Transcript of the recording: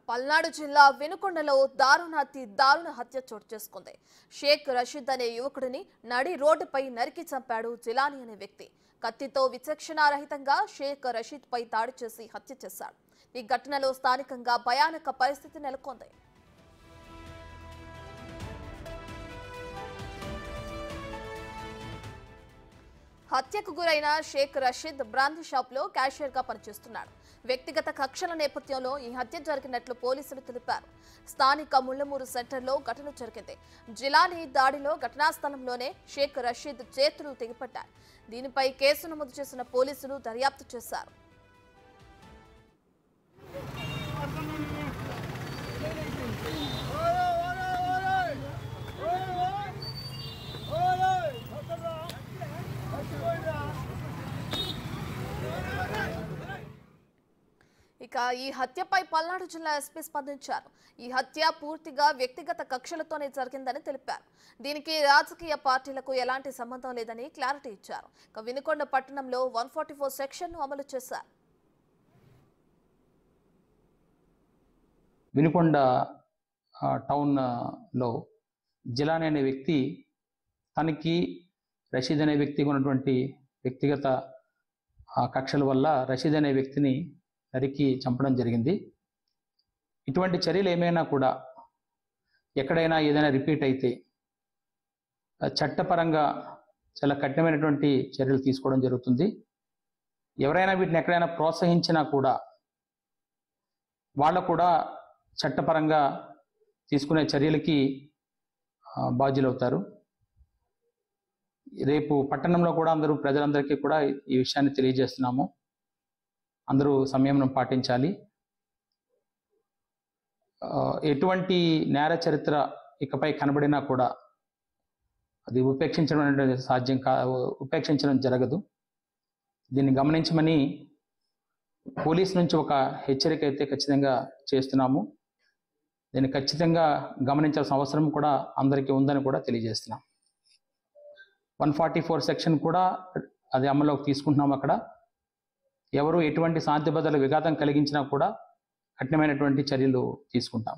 పల్నాడు జిల్లా వినుకొండలో దారుణ హత్య చోటు చేసుకుంది. షేక్ రషీద్ అనే యువకుడిని నడి రోడ్డుపై నరికి చంపాడు జిలానీ అనే వ్యక్తి. కత్తితో విచక్షణారహితంగా షేక్ రషీద్ పై దాడి చేసి హత్య చేశాడు. ఈ ఘటనలో స్థానికంగా భయానక పరిస్థితి నెలకొంది. హత్యకు గురైన షేక్ రషీద్ బ్రాందీ షాప్ లో క్యాషియర్ గా పనిచేస్తున్నాడు. వ్యక్తిగత కక్షల నేపథ్యంలో ఈ హత్య జరిగినట్లు పోలీసులు తెలిపారు. స్థానిక ముళ్లమూరు సెంటర్లో ఘటన జరిగింది. జిలానీ దాడిలో ఘటనా స్థలంలోనే షేక్ రషీద్ చేతులు తెగిపడ్డాయి. దీనిపై కేసు నమోదు చేసిన పోలీసులు దర్యాప్తు చేశారు. ఇక ఈ హత్యపై పల్నాడు జిల్లా ఎస్పీ స్పందించారు. ఈ హత్య పూర్తిగా వ్యక్తిగత కక్షలతోనే జరిగిందని తెలిపారు. దీనికి రాజకీయ పార్టీలకు ఎలాంటి సంబంధం లేదని క్లారిటీ ఇచ్చారు. ఇక వినుకొండ పట్టణంలో 144 సెక్షన్ను అమలు చేశారు. వినుకొండ టౌన్ లో జిలానీ అనే వ్యక్తి తనకి రషీద్ అనే వ్యక్తికి ఉన్నటువంటి వ్యక్తిగత కక్షల వల్ల రషీద్ అనే వ్యక్తిని నరికి చంపడం జరిగింది. ఇటువంటి చర్యలు ఏమైనా కూడా ఎక్కడైనా ఏదైనా రిపీట్ అయితే చట్టపరంగా చాలా కఠినమైనటువంటి చర్యలు తీసుకోవడం జరుగుతుంది. ఎవరైనా వీటిని ఎక్కడైనా ప్రోత్సహించినా కూడా వాళ్ళు కూడా చట్టపరంగా తీసుకునే చర్యలకి బాధ్యులవుతారు. రేపు పట్టణంలో కూడా ప్రజలందరికీ కూడా ఈ విషయాన్ని తెలియజేస్తున్నాము. అందరూ సంయమనం పాటించాలి. ఎటువంటి నేర చరిత్ర ఇకపై కనబడినా కూడా అది ఉపేక్షించడం జరగదు. దీన్ని గమనించమని పోలీస్ నుంచి ఒక హెచ్చరిక అయితే ఖచ్చితంగా చేస్తున్నాము. దీన్ని ఖచ్చితంగా గమనించాల్సిన అవసరం కూడా అందరికీ ఉందని కూడా తెలియజేస్తున్నాం. 144 సెక్షన్ కూడా అది అమల్లోకి తీసుకుంటున్నాం. అక్కడ ఎవరు ఎటువంటి శాంతి భద్రతల విఘాతం కలిగించినా కూడా కఠినమైనటువంటి చర్యలు తీసుకుంటాం.